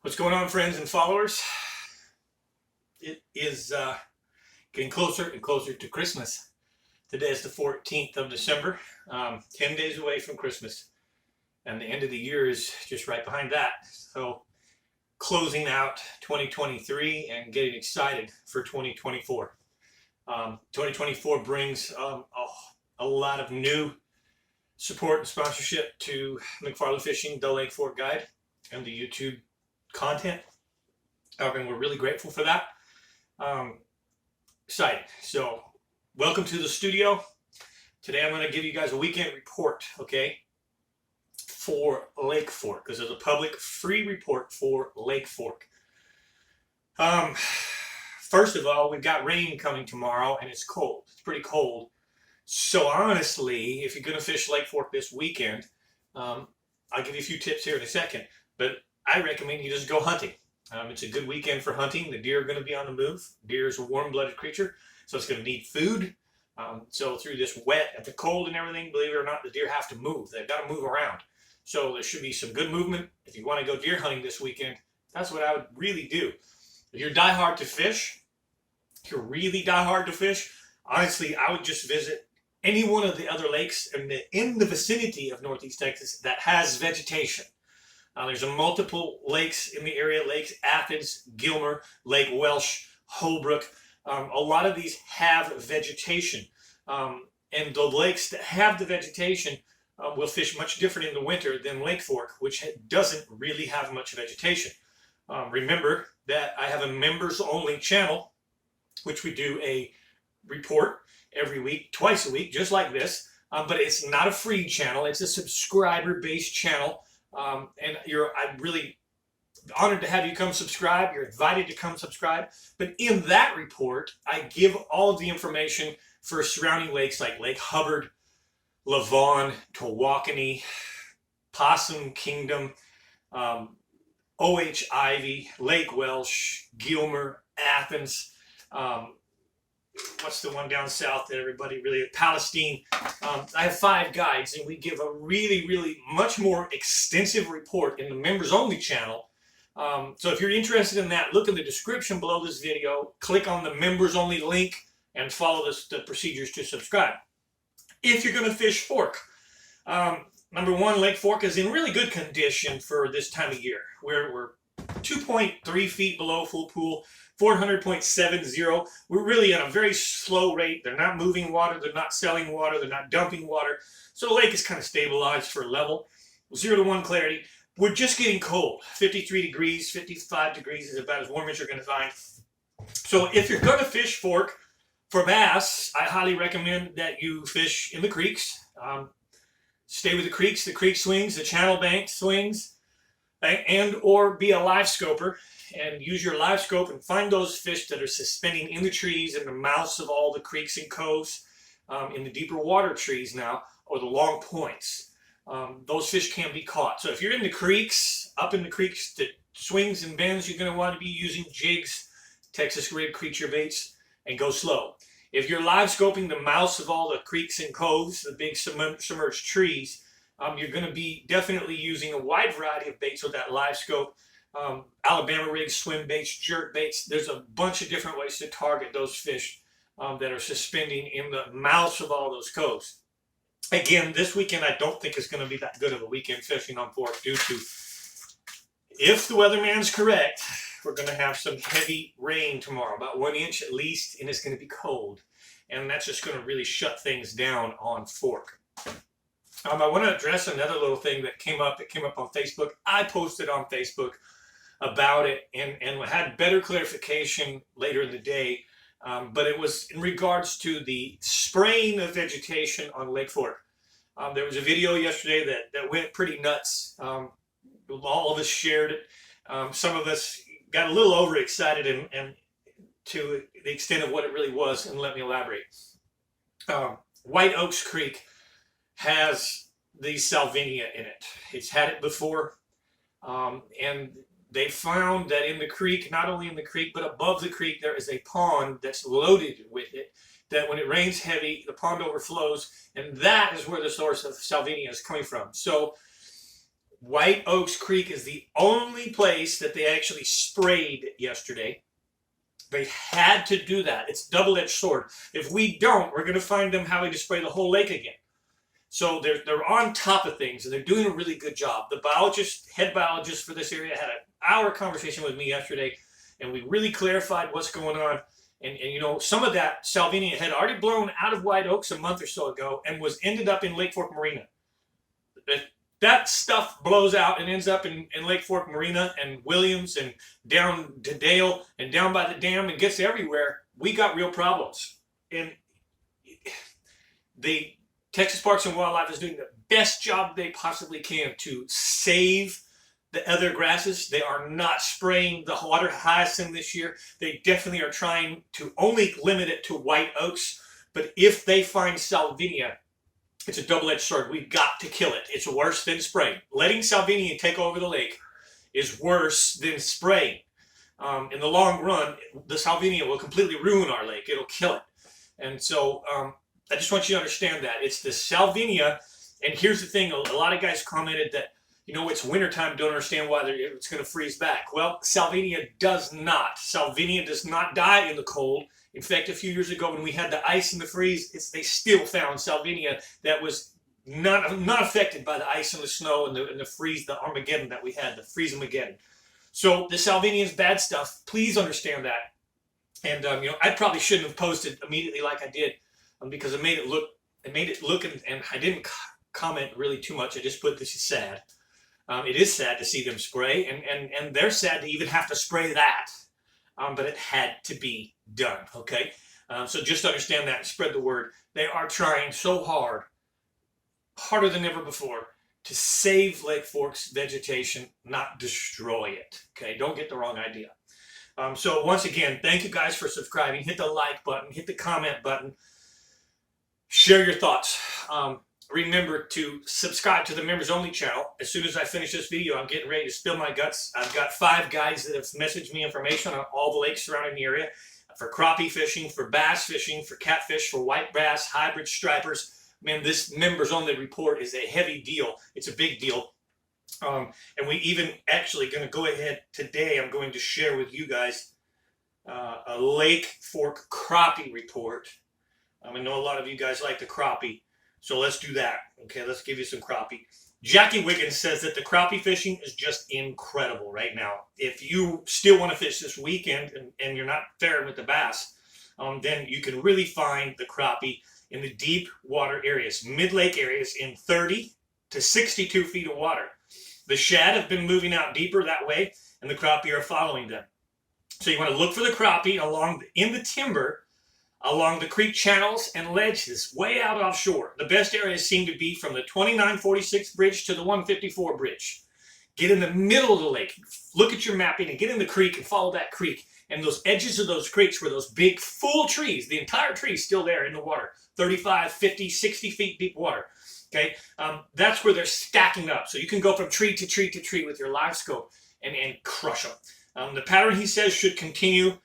What's going on, friends and followers? It is getting closer and closer to Christmas. Today is the 14th of December, 10 days away from Christmas. And the end of the year is just right behind that. So closing out 2023 and getting excited for 2024. 2024 brings a lot of new support and sponsorship to McFarland Fishing, the Lake Fork Guide, and the YouTube content, and we're really grateful for that. Excited. So welcome to the studio. Today I'm going to give you guys a weekend report, okay, for Lake Fork. This is a public free report for Lake Fork. First of all, we've got rain coming tomorrow and it's cold. It's pretty cold. So honestly, if you're going to fish Lake Fork this weekend, I'll give you a few tips here in a second, but I recommend you just go hunting. It's a good weekend for hunting. The deer are going to be on the move. Deer is a warm-blooded creature, so it's going to need food. So through this wet and the cold and everything, believe it or not, the deer have to move. They've got to move around. So there should be some good movement. If you want to go deer hunting this weekend, that's what I would really do. If you're diehard to fish, if you're really diehard to fish, honestly, I would just visit any one of the other lakes in the vicinity of Northeast Texas that has vegetation. There's multiple lakes in the area: Lakes Athens, Gilmer, Lake Welsh, Holbrook. A lot of these have vegetation, and the lakes that have the vegetation will fish much different in the winter than Lake Fork, which doesn't really have much vegetation. Remember that I have a members-only channel, which we do a report every week, twice a week, just like this. But it's not a free channel; it's a subscriber-based channel. And I'm really honored to have you come subscribe. You're invited to come subscribe. But in that report, I give all of the information for surrounding lakes like Lake Hubbard, Lavon, Tawakoni, Possum Kingdom, O.H. Ivy, Lake Welsh, Gilmer, Athens, what's the one down south that everybody really, Palestine. I have 5 guides, and we give a really much more extensive report in the members only channel. So if you're interested in that, look in the description below this video, click on the members only link, and follow the procedures to subscribe. If you're going to fish Fork, number one, Lake Fork is in really good condition for this time of year. We're 2.3 feet below full pool, 400.70. We're really at a very slow rate. They're not moving water. They're not selling water. They're not dumping water. So the lake is kind of stabilized for level. 0 to 1 clarity. We're just getting cold. 53 degrees, 55 degrees is about as warm as you're going to find. So if you're going to fish Fork for bass, I highly recommend that you fish in the creeks. Stay with the creek swings, the channel bank swings, and or be a live scoper. And use your live scope and find those fish that are suspending in the trees, in the mouths of all the creeks and coves, in the deeper water trees now, or the long points. Those fish can be caught. So if you're in the creeks, up in the creeks that swings and bends, you're going to want to be using jigs, Texas rig creature baits, and go slow. If you're live scoping the mouths of all the creeks and coves, the big submerged trees, you're going to be definitely using a wide variety of baits with that live scope. Alabama rigs, swim baits, jerk baits. There's a bunch of different ways to target those fish that are suspending in the mouths of all those coves. Again, this weekend I don't think it's going to be that good of a weekend fishing on Fork due to, if the weatherman's correct, we're going to have some heavy rain tomorrow, about 1 inch at least, and it's going to be cold. And that's just going to really shut things down on Fork. I want to address another little thing that came up. It came up on Facebook. I posted on Facebook about it and had better clarification later in the day. But it was in regards to the spraying of vegetation on Lake Fork. There was a video yesterday that went pretty nuts. All of us shared it. Some of us got a little overexcited and to the extent of what it really was, and let me elaborate. White Oaks Creek has the salvinia in it. It's had it before, and they found that in the creek, not only in the creek, but above the creek, there is a pond that's loaded with it, that when it rains heavy, the pond overflows, and that is where the source of salvinia is coming from. So White Oaks Creek is the only place that they actually sprayed yesterday. They had to do that. It's a double-edged sword. If we don't, we're going to find them having to spray the whole lake again. So they're on top of things, and they're doing a really good job. The head biologist for this area had an hour conversation with me yesterday, and we really clarified what's going on. And you know, some of that salvinia had already blown out of White Oaks a month or so ago and ended up in Lake Fork Marina. That stuff blows out and ends up in Lake Fork Marina and Williams and down to Dale and down by the dam and gets everywhere. We got real problems. And the Texas Parks and Wildlife is doing the best job they possibly can to save the other grasses. They are not spraying the water hyacinth this year. They definitely are trying to only limit it to white oaks. But if they find salvinia, it's a double-edged sword. We've got to kill it. It's worse than spraying. Letting salvinia take over the lake is worse than spraying. In the long run, the salvinia will completely ruin our lake. It'll kill it. And so I just want you to understand that. It's the salvinia. And here's the thing. A lot of guys commented that, you know, it's wintertime, don't understand why it's going to freeze back. Well, salvinia does not. Salvinia does not die in the cold. In fact, a few years ago when we had the ice and the freeze, they still found salvinia that was not affected by the ice and the snow and the freeze, the Armageddon that we had, the freeze-Armageddon. So the salvinia is bad stuff. Please understand that. And you know, I probably shouldn't have posted immediately like I did because it made it look, and I didn't comment really too much. I just put this is sad. It is sad to see them spray, and they're sad to even have to spray that. But it had to be done, okay? So just understand that and spread the word. They are trying so hard, harder than ever before, to save Lake Fork's vegetation, not destroy it, okay? Don't get the wrong idea. So once again, thank you guys for subscribing. Hit the like button, hit the comment button, share your thoughts. Remember to subscribe to the members only channel. As soon as I finish this video, I'm getting ready to spill my guts. I've got 5 guys that have messaged me information on all the lakes surrounding the area for crappie fishing, for bass fishing, for catfish, for white bass, hybrid stripers. Man, this members only report is a heavy deal. It's a big deal. And we even actually going to go ahead today. I'm going to share with you guys a Lake Fork crappie report. I know a lot of you guys like the crappie. So let's do that. Okay, let's give you some crappie. Jackie Wiggins says that the crappie fishing is just incredible right now. If you still want to fish this weekend and you're not faring with the bass, then you can really find the crappie in the deep water areas, mid-lake areas in 30 to 62 feet of water. The shad have been moving out deeper that way, and the crappie are following them. So you want to look for the crappie in the timber, along the creek channels and ledges way out offshore. The best areas seem to be from the 2946 bridge to the 154 bridge. Get in the middle of the lake. Look at your mapping and get in the creek and follow that creek. And those edges of those creeks were those big full trees. The entire tree is still there in the water. 35, 50, 60 feet deep water. Okay, that's where they're stacking up. So you can go from tree to tree to tree with your live scope and crush them. The pattern, he says, should continue.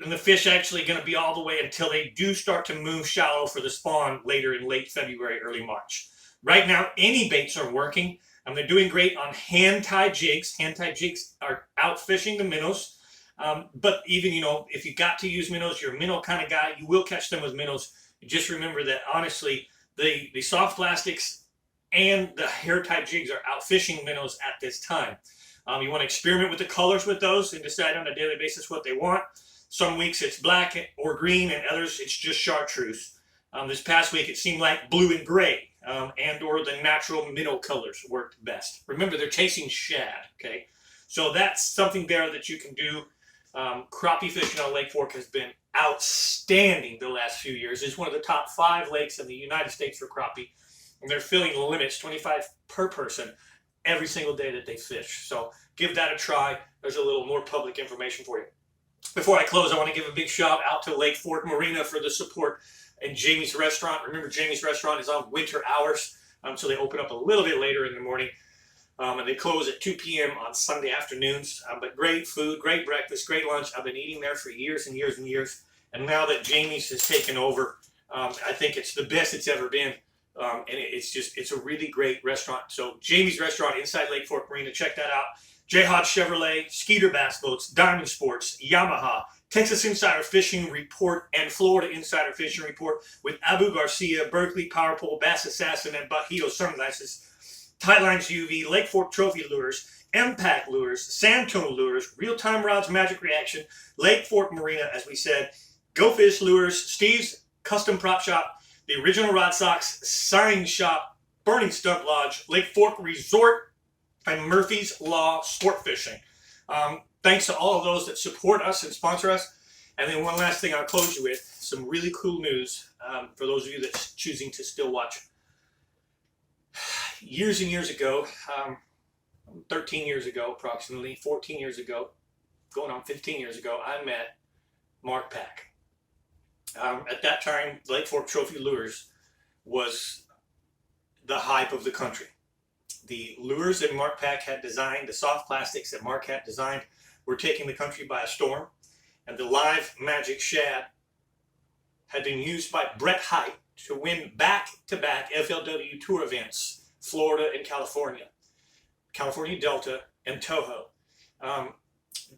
And the fish actually going to be all the way until they do start to move shallow for the spawn later in late February, early March. Right now, any baits are working. They're doing great on hand-tied jigs. Hand-tied jigs are out fishing the minnows. But even, you know, if you got to use minnows, you're a minnow kind of guy, you will catch them with minnows. Just remember that, honestly, the soft plastics and the hair-tied jigs are out fishing minnows at this time. You want to experiment with the colors with those and decide on a daily basis what they want. Some weeks it's black or green, and others it's just chartreuse. This past week it seemed like blue and gray, and or the natural minnow colors worked best. Remember, they're chasing shad, okay? So that's something there that you can do. Crappie fishing on Lake Fork has been outstanding the last few years. It's one of the top 5 lakes in the United States for crappie, and they're filling the limits, 25 per person, every single day that they fish. So give that a try. There's a little more public information for you. Before I close, I want to give a big shout out to Lake Fork Marina for the support and Jamie's Restaurant. Remember, Jamie's Restaurant is on winter hours, so they open up a little bit later in the morning, and they close at 2 p.m. on Sunday afternoons. But great food, great breakfast, great lunch. I've been eating there for years and years and years, and now that Jamie's has taken over, I think it's the best it's ever been. it's a really great restaurant. So Jamie's Restaurant inside Lake Fork Marina, check that out. J. Hodge Chevrolet, Skeeter Bass Boats, Diamond Sports, Yamaha, Texas Insider Fishing Report, and Florida Insider Fishing Report with Abu Garcia, Berkeley Power Pole, Bass Assassin, and Bajito Sunglasses, Tightlines UV, Lake Fork Trophy Lures, Impact Lures, Sandtone Lures, Real Time Rods Magic Reaction, Lake Fork Marina, as we said, Go Fish Lures, Steve's Custom Prop Shop, the Original Rod Socks, Sign Shop, Burning Stump Lodge, Lake Fork Resort, and Murphy's Law Sport Fishing. Thanks to all of those that support us and sponsor us. And then one last thing I'll close you with, some really cool news for those of you that's choosing to still watch. Years and years ago, 13 years ago, approximately 14 years ago, going on 15 years ago, I met Mark Pack. At that time, Lake Fork Trophy Lures was the hype of the country. The lures that Mark Pack had designed, the soft plastics that Mark had designed, were taking the country by a storm. And the live magic shad had been used by Brett Hite to win back-to-back FLW Tour events, Florida and California, California Delta and Toho.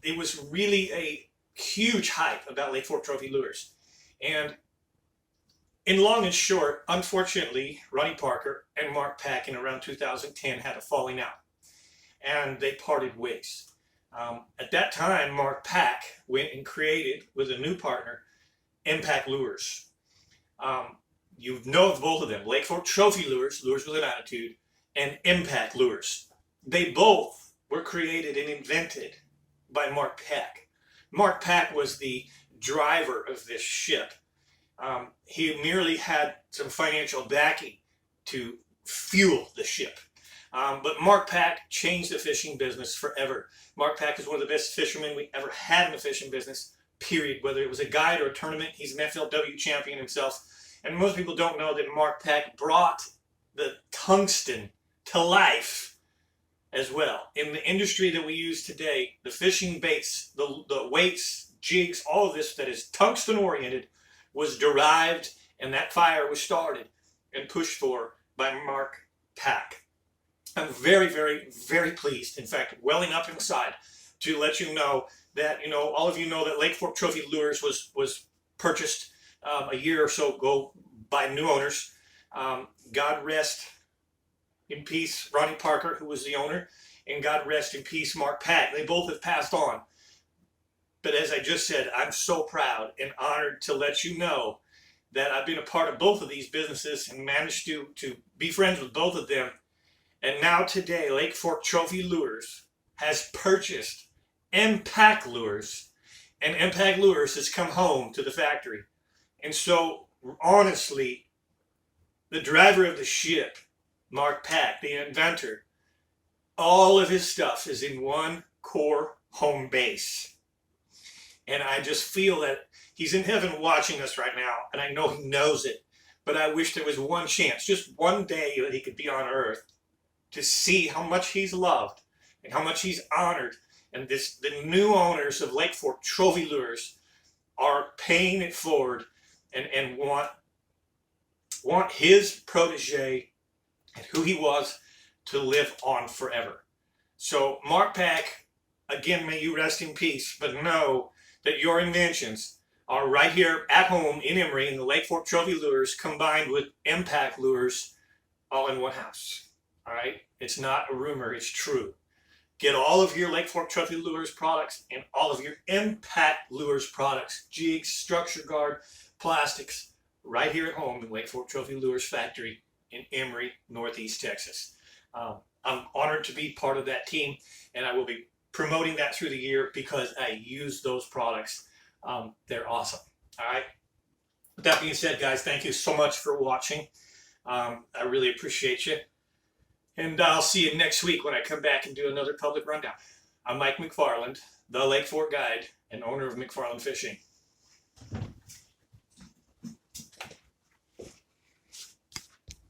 It was really a huge hype about Lake Fork Trophy Lures. And in long and short, unfortunately, Ronnie Parker and Mark Pack in around 2010 had a falling out, and they parted ways. At that time, Mark Pack went and created, with a new partner, Impact Lures. You know of both of them, Lake Fork Trophy Lures, Lures with an Attitude, and Impact Lures. They both were created and invented by Mark Pack. Mark Pack was the driver of this ship. He merely had some financial backing to fuel the ship. But Mark Pack changed the fishing business forever. Mark Pack is one of the best fishermen we ever had in the fishing business, period. Whether it was a guide or a tournament, he's an FLW champion himself. And most people don't know that Mark Pack brought the tungsten to life as well. In the industry that we use today, the fishing baits, the weights, jigs, all of this that is tungsten oriented was derived, and that fire was started and pushed for by Mark Pack. I'm very, very, very pleased, in fact, welling up inside, to let you know that, all of you know that Lake Fork Trophy Lures was purchased a year or so ago by new owners. God rest in peace Ronnie Parker, who was the owner, and God rest in peace Mark Pack. They both have passed on. But as I just said, I'm so proud and honored to let you know that I've been a part of both of these businesses and managed to be friends with both of them. And now today, Lake Fork Trophy Lures has purchased Impact Lures, and Impact Lures has come home to the factory. And so, honestly, the driver of the ship, Mark Pack, the inventor, all of his stuff is in one core home base. And I just feel that he's in heaven watching us right now, and I know he knows it. But I wish there was one chance, just one day, that he could be on earth to see how much he's loved and how much he's honored. And the new owners of Lake Fork Trophy Lures are paying it forward and want his protege and who he was to live on forever. So Mark Pack, again, may you rest in peace, but know that your inventions are right here at home in Emory in the Lake Fork Trophy Lures combined with Impact Lures all in one house. All right? It's not a rumor, it's true. Get all of your Lake Fork Trophy Lures products and all of your Impact Lures products, jigs, structure guard, plastics, right here at home in Lake Fork Trophy Lures Factory in Emory, Northeast Texas. I'm honored to be part of that team, and I will be promoting that through the year because I use those products. They're awesome. All right. With that being said, guys, thank you so much for watching. I really appreciate you. And I'll see you next week when I come back and do another public rundown. I'm Mike McFarland, the Lake Fork Guide and owner of McFarland Fishing.